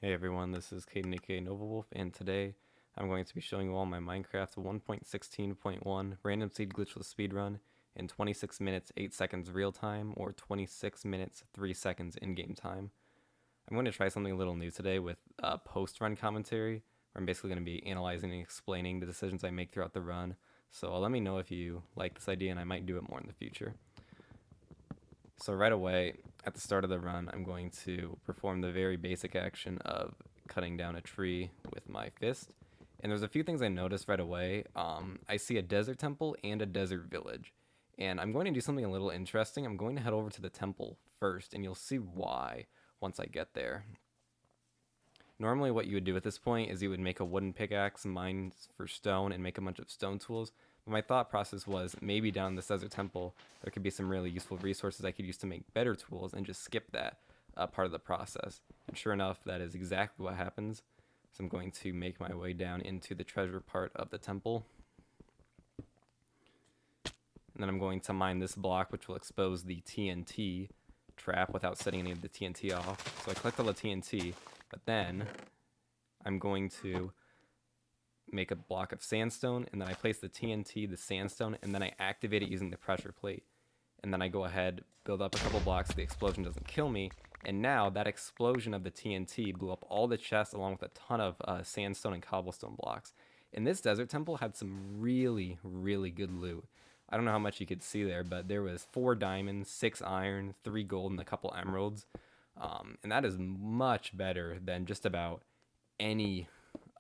Hey everyone, this is Caden aka Wolf, and today I'm going to be showing you all my Minecraft 1.16.1 random seed glitchless speedrun in 26 minutes 8 seconds real time or 26 minutes 3 seconds in-game time. I'm going to try something a little new today with post-run commentary, where I'm basically going to be analyzing and explaining the decisions I make throughout the run. So let me know if you like this idea, and I might do it more in the future. So right away, at the start of the run, I'm going to perform the very basic action of cutting down a tree with my fist. And there's a few things I noticed right away. I see a desert temple and a desert village. And I'm going to do something a little interesting. I'm going to head over to the temple first, and you'll see why once I get there. Normally what you would do at this point is you would make a wooden pickaxe, mine for stone, and make a bunch of stone tools. But my thought process was maybe down in this desert temple there could be some really useful resources I could use to make better tools and just skip that part of the process. And sure enough, that is exactly what happens. So I'm going to make my way down into the treasure part of the temple. And then I'm going to mine this block, which will expose the TNT trap without setting any of the TNT off. So I collect all the TNT, but then I'm going to make a block of sandstone, and then I place the TNT, the sandstone, and then I activate it using the pressure plate. And then I go ahead, build up a couple blocks so the explosion doesn't kill me, and now that explosion of the TNT blew up all the chests along with a ton of sandstone and cobblestone blocks. And this desert temple had some really, really good loot. I don't know how much you could see there, but there was 4 diamonds, 6 iron, 3 gold, and a couple emeralds. And that is much better than just about any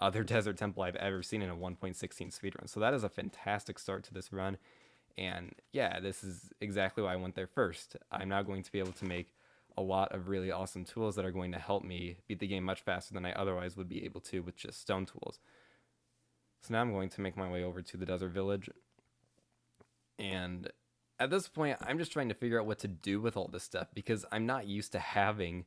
other desert temple I've ever seen in a 1.16 speedrun. So that is a fantastic start to this run. And yeah, this is exactly why I went there first. I'm now going to be able to make a lot of really awesome tools that are going to help me beat the game much faster than I otherwise would be able to with just stone tools. So now I'm going to make my way over to the desert village. And at this point, I'm just trying to figure out what to do with all this stuff because I'm not used to having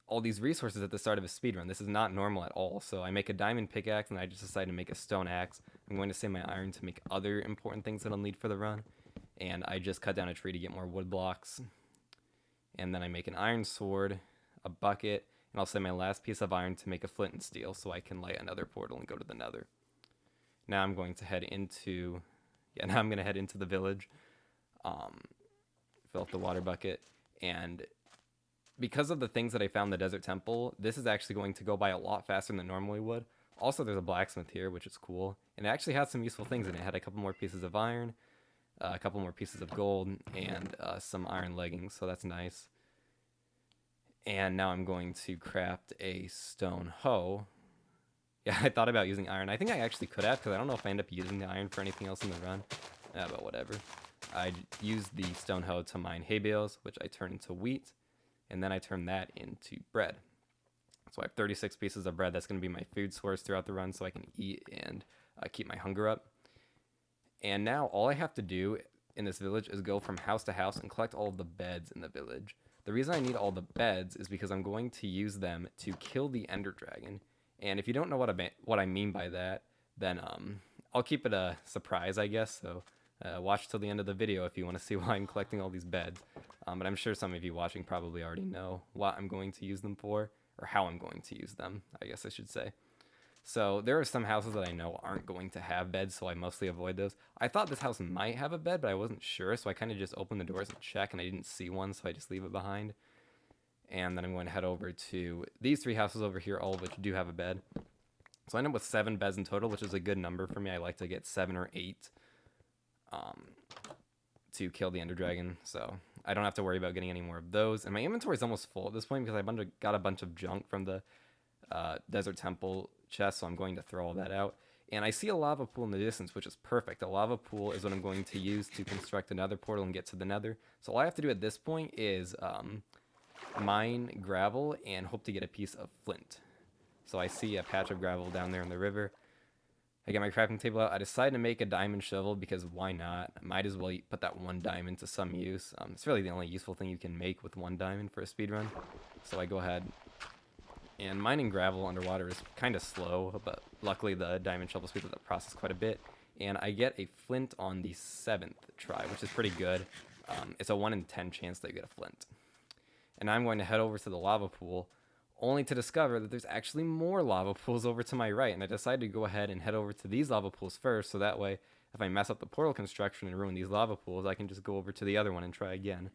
all these resources at the start of a speedrun. This is not normal at all. So I make a diamond pickaxe and I just decide to make a stone axe. I'm going to save my iron to make other important things that I'll need for the run. And I just cut down a tree to get more wood blocks. And then I make an iron sword, a bucket, and I'll save my last piece of iron to make a flint and steel so I can light another portal and go to the nether. Now I'm going to head into the village, fill up the water bucket, and because of the things that I found in the desert temple, this is actually going to go by a lot faster than it normally would. Also, there's a blacksmith here, which is cool, and it actually has some useful things in it. It had a couple more pieces of iron, a couple more pieces of gold, and some iron leggings, so that's nice. And now I'm going to craft a stone hoe. Yeah, I thought about using iron. I think I actually could have, because I don't know if I end up using the iron for anything else in the run. But whatever. I used the stone hoe to mine hay bales, which I turn into wheat, and then I turn that into bread. So I have 36 pieces of bread. That's going to be my food source throughout the run so I can eat and keep my hunger up. And now all I have to do in this village is go from house to house and collect all of the beds in the village. The reason I need all the beds is because I'm going to use them to kill the ender dragon. And if you don't know what I mean by that, then I'll keep it a surprise, I guess. So watch till the end of the video if you want to see why I'm collecting all these beds. But I'm sure some of you watching probably already know what I'm going to use them for, or how I'm going to use them, I guess I should say. So there are some houses that I know aren't going to have beds, so I mostly avoid those. I thought this house might have a bed, but I wasn't sure, so I kind of just opened the doors and check, and I didn't see one, so I just leave it behind. And then I'm going to head over to these 3 houses over here, all of which do have a bed. So I end up with 7 beds in total, which is a good number for me. I like to get 7 or 8 to kill the ender dragon, so I don't have to worry about getting any more of those. And my inventory is almost full at this point because I got a bunch of junk from the desert temple chest, so I'm going to throw all that out. And I see a lava pool in the distance, which is perfect. A lava pool is what I'm going to use to construct another portal and get to the nether. So all I have to do at this point is mine gravel and hope to get a piece of flint. So I see a patch of gravel down there in the river. I get my crafting table out. I decide to make a diamond shovel because why not? I might as well put that 1 diamond to some use. It's really the only useful thing you can make with 1 diamond for a speedrun. So I go ahead, and mining gravel underwater is kind of slow, but luckily the diamond shovel speeds up the process quite a bit. And I get a flint on the 7th try, which is pretty good. It's a 1 in 10 chance that you get a flint. And I'm going to head over to the lava pool. only to discover that there's actually more lava pools over to my right, and I decided to go ahead and head over to these lava pools first, so that way, if I mess up the portal construction and ruin these lava pools, I can just go over to the other one and try again.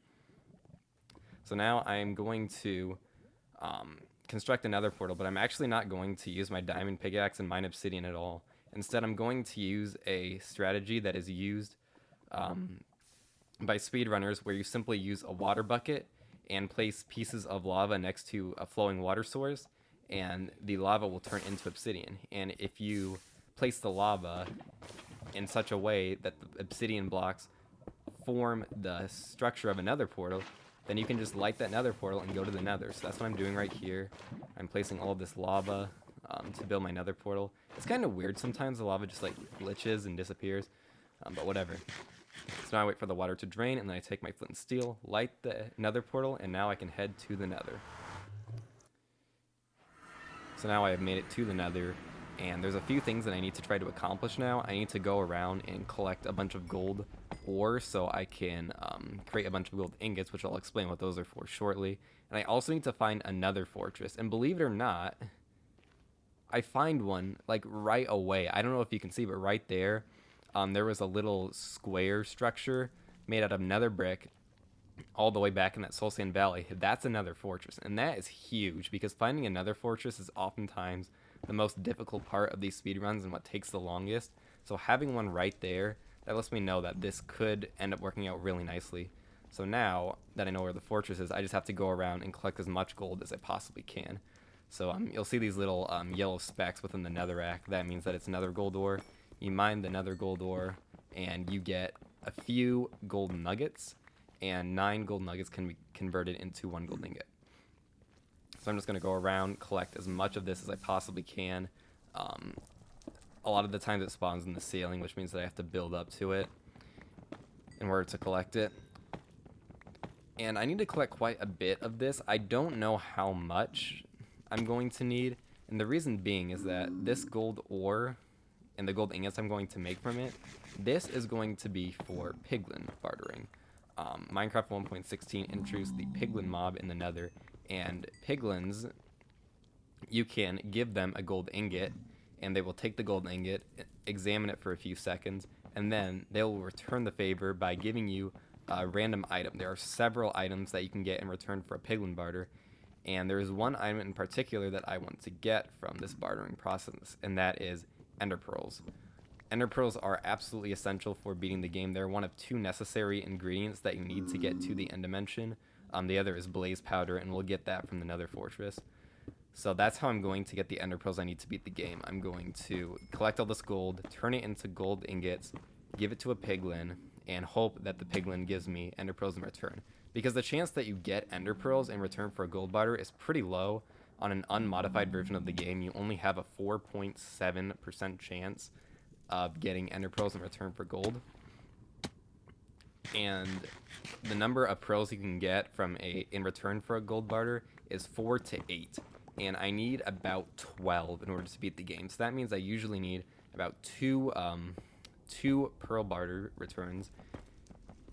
So now I am going to construct another portal, but I'm actually not going to use my diamond pickaxe and mine obsidian at all. Instead, I'm going to use a strategy that is used by speedrunners, where you simply use a water bucket and place pieces of lava next to a flowing water source, and the lava will turn into obsidian. And if you place the lava in such a way that the obsidian blocks form the structure of another portal, then you can just light that nether portal and go to the nether. So that's what I'm doing right here. I'm placing all of this lava to build my nether portal. It's kind of weird sometimes, the lava just like glitches and disappears, but whatever. So now I wait for the water to drain, and then I take my flint and steel, light the nether portal, and now I can head to the nether. So now I have made it to the nether, and there's a few things that I need to try to accomplish now. I need to go around and collect a bunch of gold ore so I can create a bunch of gold ingots, which I'll explain what those are for shortly. And I also need to find another fortress, and believe it or not, I find one like right away. I don't know if you can see, but right there, there was a little square structure made out of nether brick all the way back in that soul sand valley. That's another fortress, and that is huge, because finding another fortress is oftentimes the most difficult part of these speedruns and what takes the longest. So having one right there, that lets me know that this could end up working out really nicely. So now that I know where the fortress is, I just have to go around and collect as much gold as I possibly can. So you'll see these little yellow specks within the netherrack. That means that it's another gold ore. You mine the nether gold ore, and you get a few gold nuggets, and 9 gold nuggets can be converted into 1 gold ingot. So I'm just going to go around, collect as much of this as I possibly can. A lot of the times it spawns in the ceiling, which means that I have to build up to it in order to collect it. And I need to collect quite a bit of this. I don't know how much I'm going to need, and the reason being is that this gold ore and the gold ingots I'm going to make from it, this is going to be for piglin bartering. Minecraft 1.16 introduced the piglin mob in the nether, and piglins, you can give them a gold ingot, and they will take the gold ingot, examine it for a few seconds, and then they will return the favor by giving you a random item. There are several items that you can get in return for a piglin barter, and there is one item in particular that I want to get from this bartering process, and that is ender pearls. Ender pearls are absolutely essential for beating the game. They're one of 2 necessary ingredients that you need to get to the end dimension. The other is blaze powder, and we'll get that from the nether fortress. So that's how I'm going to get the ender pearls I need to beat the game. I'm going to collect all this gold, turn it into gold ingots, give it to a piglin, and hope that the piglin gives me ender pearls in return. Because the chance that you get ender pearls in return for a gold barter is pretty low. On an unmodified version of the game, you only have a 4.7% chance of getting ender pearls in return for gold. And the number of pearls you can get from in return for a gold barter is 4 to 8. And I need about 12 in order to beat the game. So that means I usually need about two pearl barter returns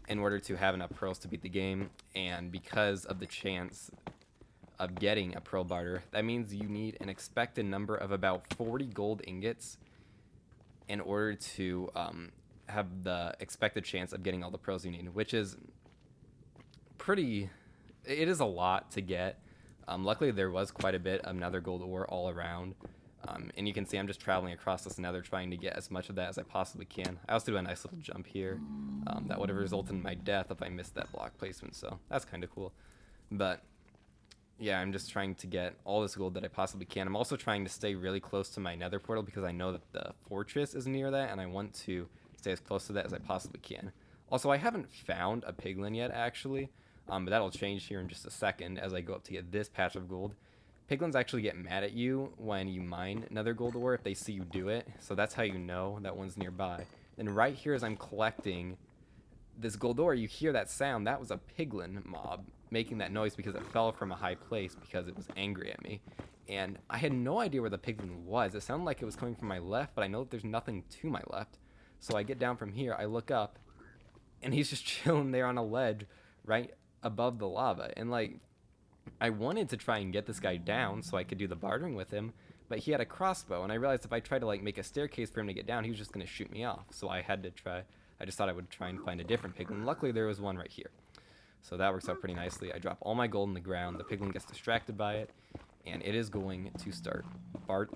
in order to have enough pearls to beat the game. And because of the chance of getting a pearl barter, that means you need an expected number of about 40 gold ingots in order to have the expected chance of getting all the pearls you need, which is it is a lot to get. Luckily there was quite a bit of nether gold ore all around, and you can see I'm just traveling across this nether trying to get as much of that as I possibly can. I also do a nice little jump here that would have resulted in my death if I missed that block placement, so that's kind of cool. But yeah, I'm just trying to get all this gold that I possibly can. I'm also trying to stay really close to my nether portal because I know that the fortress is near that, and I want to stay as close to that as I possibly can. Also, I haven't found a piglin yet, actually, but that'll change here in just a second as I go up to get this patch of gold. Piglins actually get mad at you when you mine nether gold ore if they see you do it, so that's how you know that one's nearby. And right here as I'm collecting this gold ore, you hear that sound. That was a piglin mob making that noise because it fell from a high place because it was angry at me. And I had no idea where the piglin was. It sounded like it was coming from my left, but I know that there's nothing to my left. So I get down from here, I look up, and he's just chilling there on a ledge right above the lava. And like, I wanted to try and get this guy down so I could do the bartering with him, but he had a crossbow, and I realized if I tried to like make a staircase for him to get down, he was just going to shoot me off. So I had to try. I just thought I would try and find a different piglin. Luckily, there was one right here. So that works out pretty nicely. I drop all my gold on the ground. The piglin gets distracted by it, and it is going to start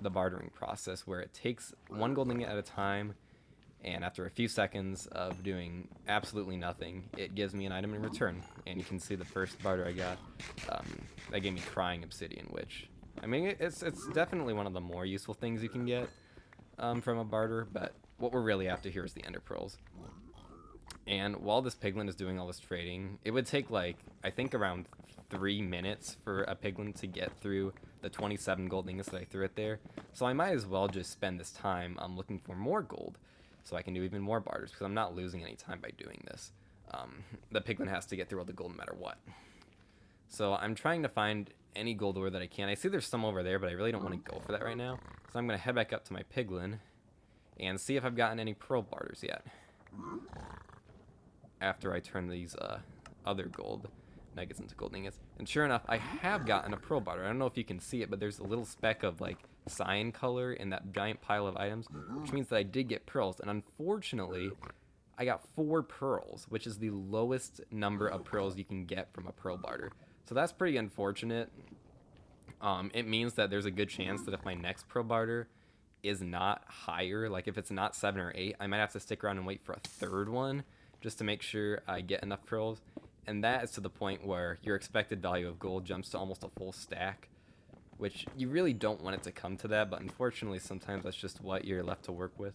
the bartering process, where it takes one gold ingot at a time, and after a few seconds of doing absolutely nothing, it gives me an item in return. And you can see the first barter I got, that gave me crying obsidian, which, I mean, it's definitely one of the more useful things you can get from a barter, but what we're really after here is the ender pearls. And while this piglin is doing all this trading, it would take, like, I think around 3 minutes for a piglin to get through the 27 gold ingots that I threw it there. So I might as well just spend this time looking for more gold, so I can do even more barters, because I'm not losing any time by doing this. The piglin has to get through all the gold no matter what. So I'm trying to find any gold ore that I can. I see there's some over there, but I really don't want to go for that right now. So I'm going to head back up to my piglin and see if I've gotten any pearl barters yet, after I turn these other gold nuggets into gold ingots. And sure enough, I have gotten a pearl barter. I don't know if you can see it, but there's a little speck of like cyan color in that giant pile of items, which means that I did get pearls. And unfortunately, I got 4 pearls, which is the lowest number of pearls you can get from a pearl barter. So that's pretty unfortunate. It means that there's a good chance that if my next pearl barter is not higher, like if it's not 7 or 8, I might have to stick around and wait for a third one just to make sure I get enough pearls. And that is to the point where your expected value of gold jumps to almost a full stack, which you really don't want it to come to that, but unfortunately sometimes that's just what you're left to work with.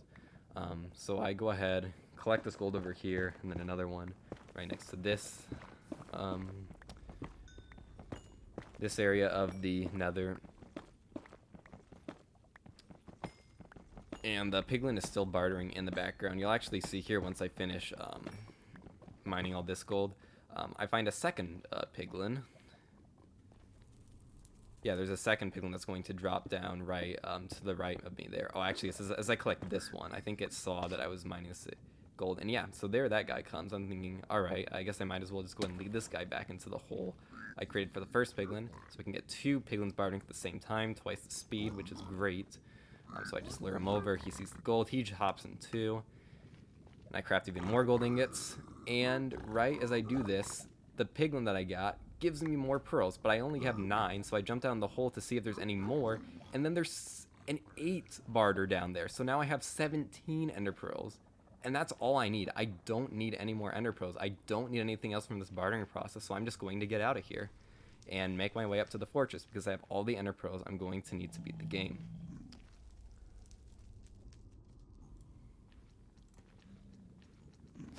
So I go ahead, collect this gold over here, and then another one right next to this this area of the nether. And the piglin is still bartering in the background. You'll actually see here once I finish mining all this gold, I find a second piglin. Yeah, there's a second piglin that's going to drop down right to the right of me there. Oh, actually, as I collect this one, I think it saw that I was mining this gold. And yeah, so there that guy comes. I'm thinking, all right, I guess I might as well just go and lead this guy back into the hole I created for the first piglin, so we can get 2 piglins bartering at the same time, twice the speed, which is great. So I just lure him over. He sees the gold. He hops in 2. And I craft even more gold ingots. And right as I do this, the piglin that I got gives me more pearls, but I only have 9, so I jump down the hole to see if there's any more. And then there's an 8 barter down there. So now I have 17 ender pearls. And that's all I need. I don't need any more ender pearls. I don't need anything else from this bartering process, so I'm just going to get out of here and make my way up to the fortress, because I have all the ender pearls I'm going to need to beat the game.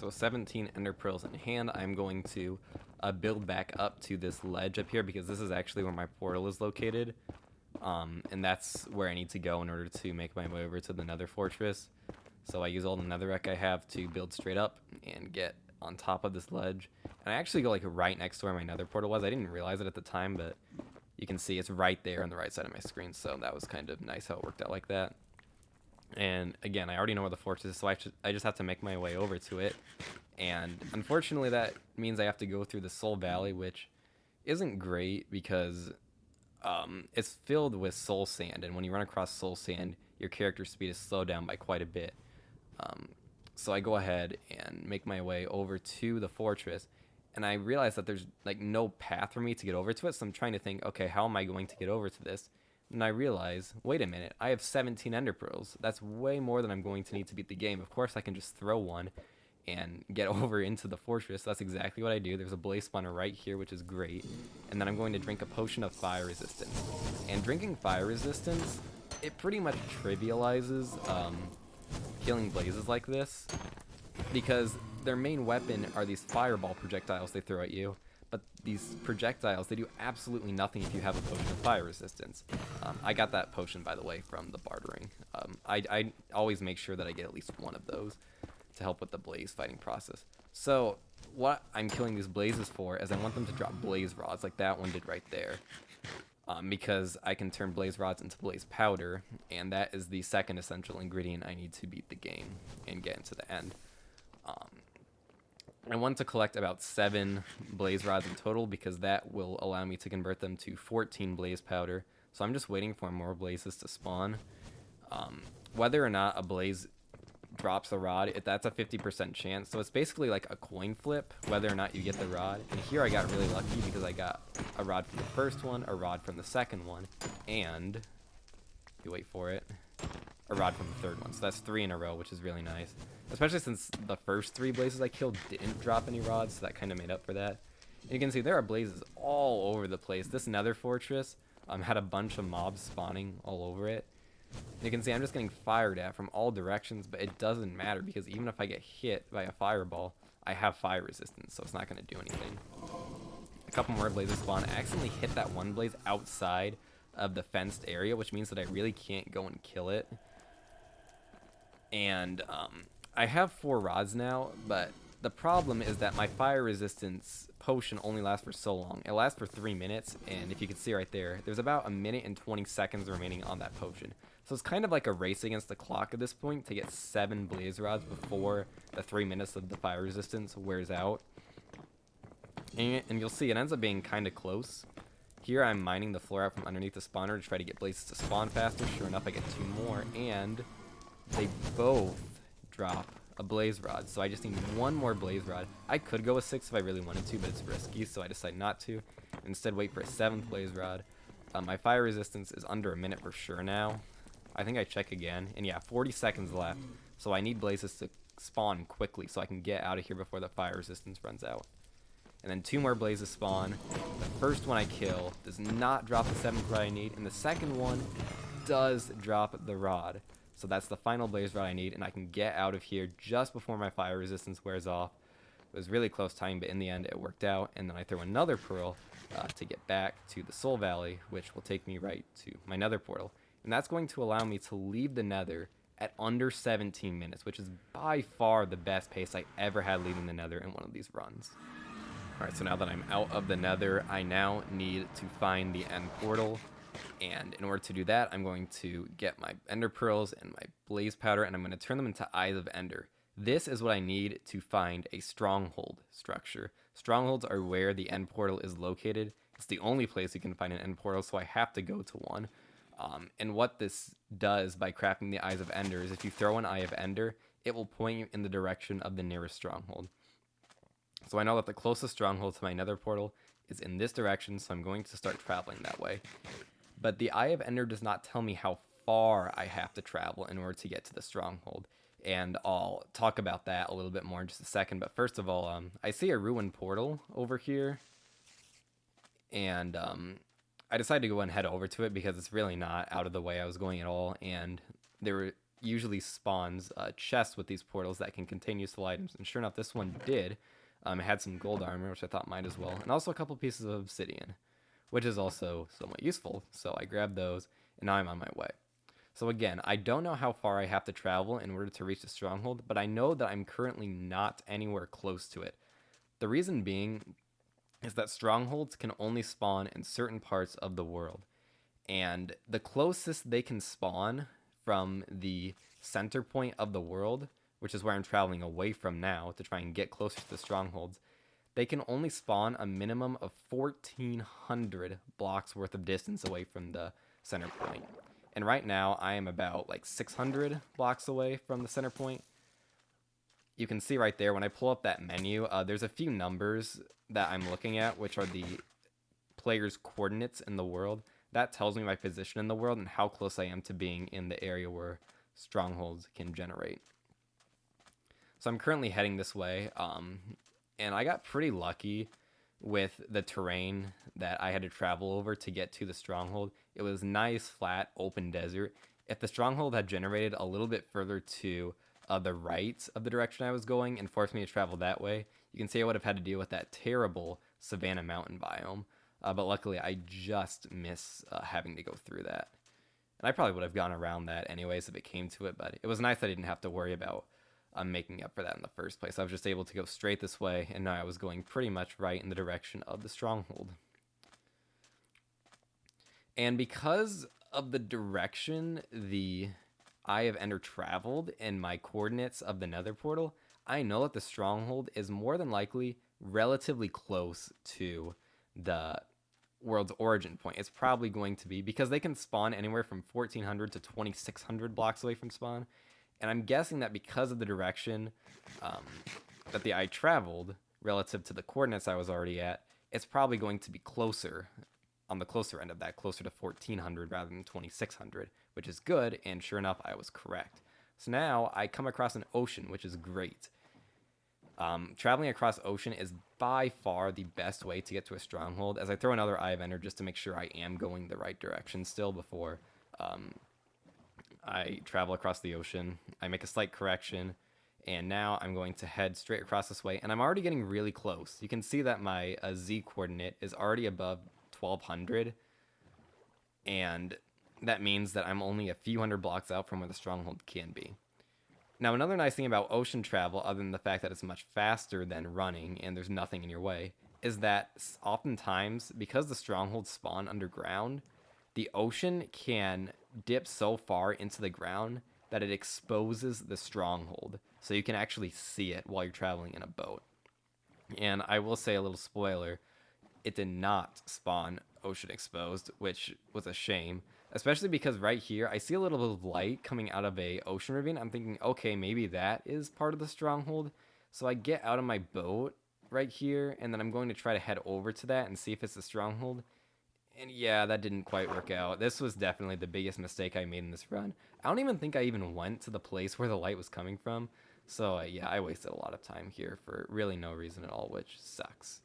So 17 ender pearls in hand, I'm going to build back up to this ledge up here, because this is actually where my portal is located. And that's where I need to go in order to make my way over to the nether fortress. So I use all the netherrack I have to build straight up and get on top of this ledge. And I actually go like right next to where my nether portal was. I didn't realize it at the time, but you can see it's right there on the right side of my screen. So that was kind of nice how it worked out like that. And again, I already know where the fortress is, so I just have to make my way over to it. And unfortunately, that means I have to go through the Soul Valley, which isn't great because it's filled with soul sand. And when you run across soul sand, your character speed is slowed down by quite a bit. So I go ahead and make my way over to the fortress, and I realize that there's like no path for me to get over to it. So I'm trying to think, okay, how am I going to get over to this? And I realize, wait a minute, I have 17 ender pearls. That's way more than I'm going to need to beat the game. Of course, I can just throw one and get over into the fortress. That's exactly what I do. There's a blaze spawner right here, which is great. And then I'm going to drink a potion of fire resistance. And drinking fire resistance, it pretty much trivializes killing blazes like this, because their main weapon are these fireball projectiles they throw at you. But these projectiles, they do absolutely nothing if you have a potion of fire resistance. I got that potion, by the way, from the bartering. I always make sure that I get at least one of those to help with the blaze fighting process. So what I'm killing these blazes for is I want them to drop blaze rods like that one did right there. Because I can turn blaze rods into blaze powder, and that is the second essential ingredient I need to beat the game and get into the end. I want to collect about 7 blaze rods in total because that will allow me to convert them to 14 blaze powder. So I'm just waiting for more blazes to spawn. Whether or not a blaze drops a rod, that's a 50% chance. So it's basically like a coin flip, whether or not you get the rod. And here I got really lucky because I got a rod from the first one, a rod from the second one, and, you wait for it, a rod from the third one. So that's 3 in a row, which is really nice. Especially since the first 3 blazes I killed didn't drop any rods, so that kind of made up for that. And you can see there are blazes all over the place. This nether fortress had a bunch of mobs spawning all over it. And you can see I'm just getting fired at from all directions, but it doesn't matter because even if I get hit by a fireball, I have fire resistance, so it's not going to do anything. A couple more blazes spawn. I accidentally hit that one blaze outside of the fenced area, which means that I really can't go and kill it. And I have 4 rods now, but the problem is that my fire resistance potion only lasts for so long. It lasts for 3 minutes, and if you can see right there, there's about 1 minute and 20 seconds remaining on that potion. So it's kind of like a race against the clock at this point to get 7 blaze rods before the 3 minutes of the fire resistance wears out. And you'll see it ends up being kind of close. Here I'm mining the floor out from underneath the spawner to try to get blazes to spawn faster. Sure enough, I get 2 more, and they both drop a blaze rod. So I just need 1 more blaze rod. I could go with 6 if I really wanted to, but it's risky, so I decide not to. Instead, wait for a 7th blaze rod. My fire resistance is under 1 minute for sure now. I think I check again, and yeah, 40 seconds left. So I need blazes to spawn quickly so I can get out of here before the fire resistance runs out. And then 2 more blazes spawn. The first one I kill does not drop the 7th rod I need, and the second one does drop the rod. So that's the final blaze rod I need, and I can get out of here just before my fire resistance wears off. It was really close time, but in the end it worked out, and then I throw another pearl to get back to the Soul Valley, which will take me right to my nether portal. And that's going to allow me to leave the nether at under 17 minutes, which is by far the best pace I ever had leaving the nether in one of these runs. Alright, so now that I'm out of the nether, I now need to find the end portal. And in order to do that, I'm going to get my ender pearls and my blaze powder, and I'm going to turn them into eyes of ender. This is what I need to find a stronghold structure. Strongholds are where the end portal is located. It's the only place you can find an end portal, so I have to go to one. And what this does by crafting the eyes of ender is if you throw an eye of ender, it will point you in the direction of the nearest stronghold. So I know that the closest stronghold to my nether portal is in this direction, so I'm going to start traveling that way. But the eye of ender does not tell me how far I have to travel in order to get to the stronghold. And I'll talk about that a little bit more in just a second. But first of all, I see a ruined portal over here. And I decided to go and head over to it because it's really not out of the way I was going at all. And there usually spawns chests with these portals that can contain useful items. And sure enough, this one did. It had some gold armor, which I thought might as well. And also a couple pieces of obsidian, which is also somewhat useful. So I grabbed those, and now I'm on my way. So again, I don't know how far I have to travel in order to reach the stronghold, but I know that I'm currently not anywhere close to it. The reason being is that strongholds can only spawn in certain parts of the world. And the closest they can spawn from the center point of the world, which is where I'm traveling away from now to try and get closer to the strongholds, they can only spawn a minimum of 1,400 blocks worth of distance away from the center point. And right now, I am about like 600 blocks away from the center point. You can see right there, when I pull up that menu, there's a few numbers that I'm looking at, which are the player's coordinates in the world. That tells me my position in the world and how close I am to being in the area where strongholds can generate. So I'm currently heading this way, and I got pretty lucky with the terrain that I had to travel over to get to the stronghold. It was nice, flat, open desert. If the stronghold had generated a little bit further to the right of the direction I was going and forced me to travel that way, you can see I would have had to deal with that terrible savanna mountain biome. But luckily, I just miss having to go through that. And I probably would have gone around that anyways if it came to it, but it was nice I didn't have to worry about making up for that in the first place. I was just able to go straight this way, and now I was going pretty much right in the direction of the stronghold. And because of the direction the Eye of Ender traveled and my coordinates of the nether portal, I know that the stronghold is more than likely relatively close to the world's origin point. It's probably going to be because they can spawn anywhere from 1400 to 2600 blocks away from spawn. And I'm guessing that because of the direction that the eye traveled relative to the coordinates I was already at, it's probably going to be closer, on the closer end of that, closer to 1400 rather than 2600, which is good, and sure enough, I was correct. So now I come across an ocean, which is great. Traveling across ocean is by far the best way to get to a stronghold, as I throw another Eye of Ender just to make sure I am going the right direction still before I travel across the ocean. I make a slight correction, and now I'm going to head straight across this way, and I'm already getting really close. You can see that my Z coordinate is already above 1200, and that means that I'm only a few hundred blocks out from where the stronghold can be. Now, another nice thing about ocean travel, other than the fact that it's much faster than running and there's nothing in your way, is that oftentimes, because the strongholds spawn underground, the ocean can dip so far into the ground that it exposes the stronghold. So you can actually see it while you're traveling in a boat. And I will say a little spoiler, it did not spawn ocean exposed, which was a shame. Especially because right here, I see a little bit of light coming out of a ocean ravine. I'm thinking, okay, maybe that is part of the stronghold. So I get out of my boat right here, and then I'm going to try to head over to that and see if it's the stronghold. And yeah, that didn't quite work out. This was definitely the biggest mistake I made in this run. I don't even think I even went to the place where the light was coming from. So yeah, I wasted a lot of time here for really no reason at all, which sucks.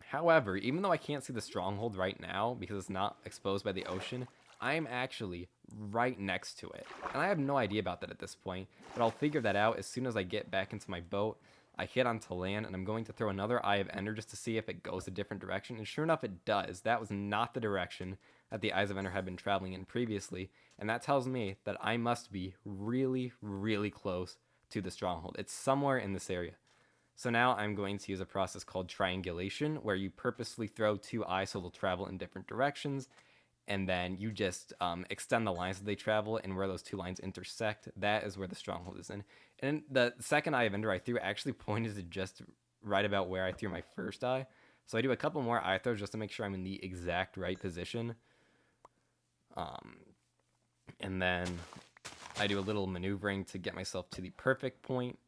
However, even though I can't see the stronghold right now because it's not exposed by the ocean, I'm actually right next to it. And I have no idea about that at this point, but I'll figure that out as soon as I get back into my boat. I hit onto land, and I'm going to throw another Eye of Ender just to see if it goes a different direction. And sure enough, it does. That was not the direction that the Eyes of Ender had been traveling in previously. And that tells me that I must be really, really close to the stronghold. It's somewhere in this area. So now I'm going to use a process called triangulation, where you purposely throw two eyes so they'll travel in different directions, and then you just extend the lines that they travel, and where those two lines intersect, that is where the stronghold is in. And the second Eye of Ender I threw actually pointed to just right about where I threw my first eye. So I do a couple more eye throws just to make sure I'm in the exact right position. And then I do a little maneuvering to get myself to the perfect point.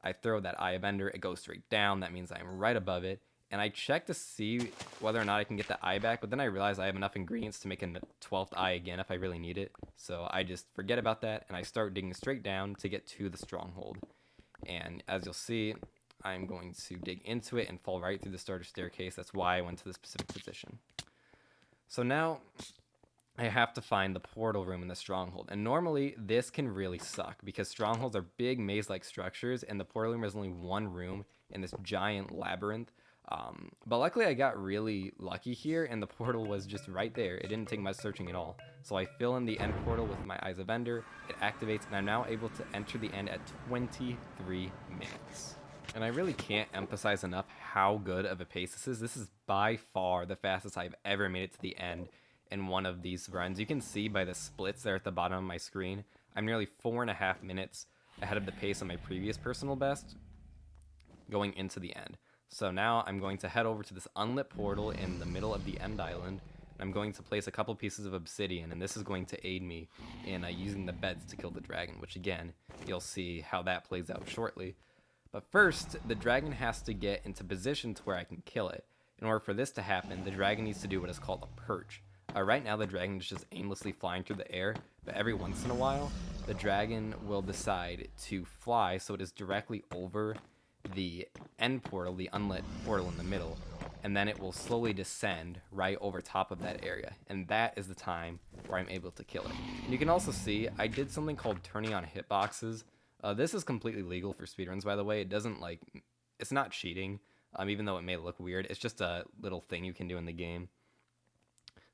I throw that Eye of Ender, it goes straight down, that means I'm right above it, and I check to see whether or not I can get the eye back, but then I realize I have enough ingredients to make a 12th eye again if I really need it, so I just forget about that, and I start digging straight down to get to the stronghold. And as you'll see, I'm going to dig into it and fall right through the starter staircase. That's why I went to the specific position. So now I have to find the portal room in the stronghold, and normally this can really suck because strongholds are big maze-like structures, and the portal room is only one room in this giant labyrinth. But luckily I got really lucky here, and the portal was just right there. It didn't take much searching at all. So I fill in the end portal with my Eyes of Ender, it activates, and I'm now able to enter the end at 23 minutes. And I really can't emphasize enough how good of a pace this is. This is by far the fastest I've ever made it to the end in one of these runs. You can see by the splits there at the bottom of my screen, I'm nearly 4.5 minutes ahead of the pace of my previous personal best going into the end. So now I'm going to head over to this unlit portal in the middle of the end island, and I'm going to place a couple pieces of obsidian, and this is going to aid me in using the beds to kill the dragon, which again, you'll see how that plays out shortly. But first, the dragon has to get into position to where I can kill it. In order for this to happen, the dragon needs to do what is called a perch. Right now the dragon is just aimlessly flying through the air, but every once in a while the dragon will decide to fly so it is directly over the end portal, the unlit portal in the middle, and then it will slowly descend right over top of that area, and that is the time where I'm able to kill it. And you can also see I did something called turning on hitboxes. This is completely legal for speedruns, by the way. It doesn't it's not cheating, even though it may look weird. It's just a little thing you can do in the game.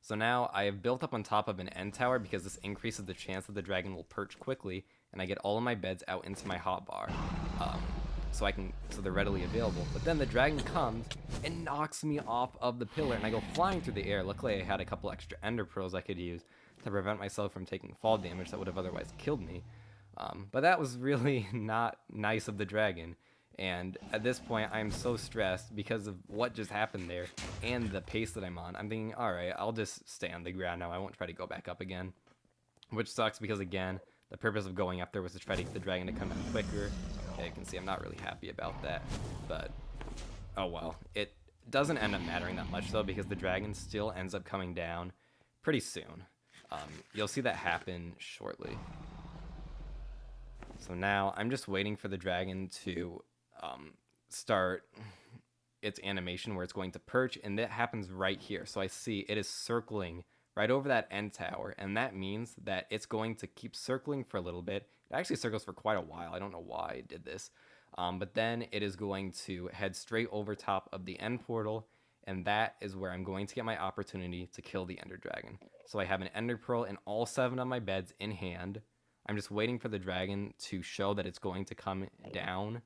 So now I have built up on top of an end tower because this increases the chance that the dragon will perch quickly, and I get all of my beds out into my hotbar, so they're readily available. But then the dragon comes and knocks me off of the pillar, and I go flying through the air. Luckily I had a couple extra ender pearls I could use to prevent myself from taking fall damage that would have otherwise killed me. But that was really not nice of the dragon. And at this point, I'm so stressed because of what just happened there and the pace that I'm on. I'm thinking, all right, I'll just stay on the ground now. I won't try to go back up again. Which sucks because, again, the purpose of going up there was to try to get the dragon to come down quicker. Okay, you can see I'm not really happy about that. But, oh well. It doesn't end up mattering that much, though, because the dragon still ends up coming down pretty soon. You'll see that happen shortly. So now I'm just waiting for the dragon to start its animation where it's going to perch, and that happens right here. So I see it is circling right over that end tower, and that means that it's going to keep circling for a little bit. It actually circles for quite a while. I don't know why it did this. But then it is going to head straight over top of the end portal, and that is where I'm going to get my opportunity to kill the Ender Dragon. So I have an Ender Pearl and all 7 of my beds in hand. I'm just waiting for the dragon to show that it's going to come down.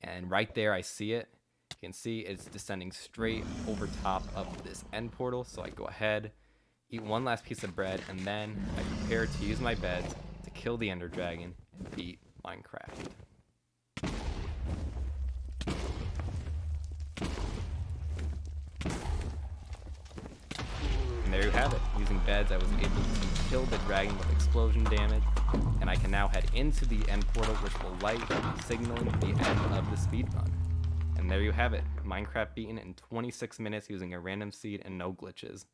And right there, I see it. You can see it's descending straight over top of this end portal. So I go ahead, eat one last piece of bread, and then I prepare to use my beds to kill the Ender Dragon and beat Minecraft. And there you have it. Using beds, I was able to kill the dragon with explosion damage, and I can now head into the end portal, which will light, signaling the end of the speedrun. And there you have it. Minecraft beaten in 26 minutes using a random seed and no glitches.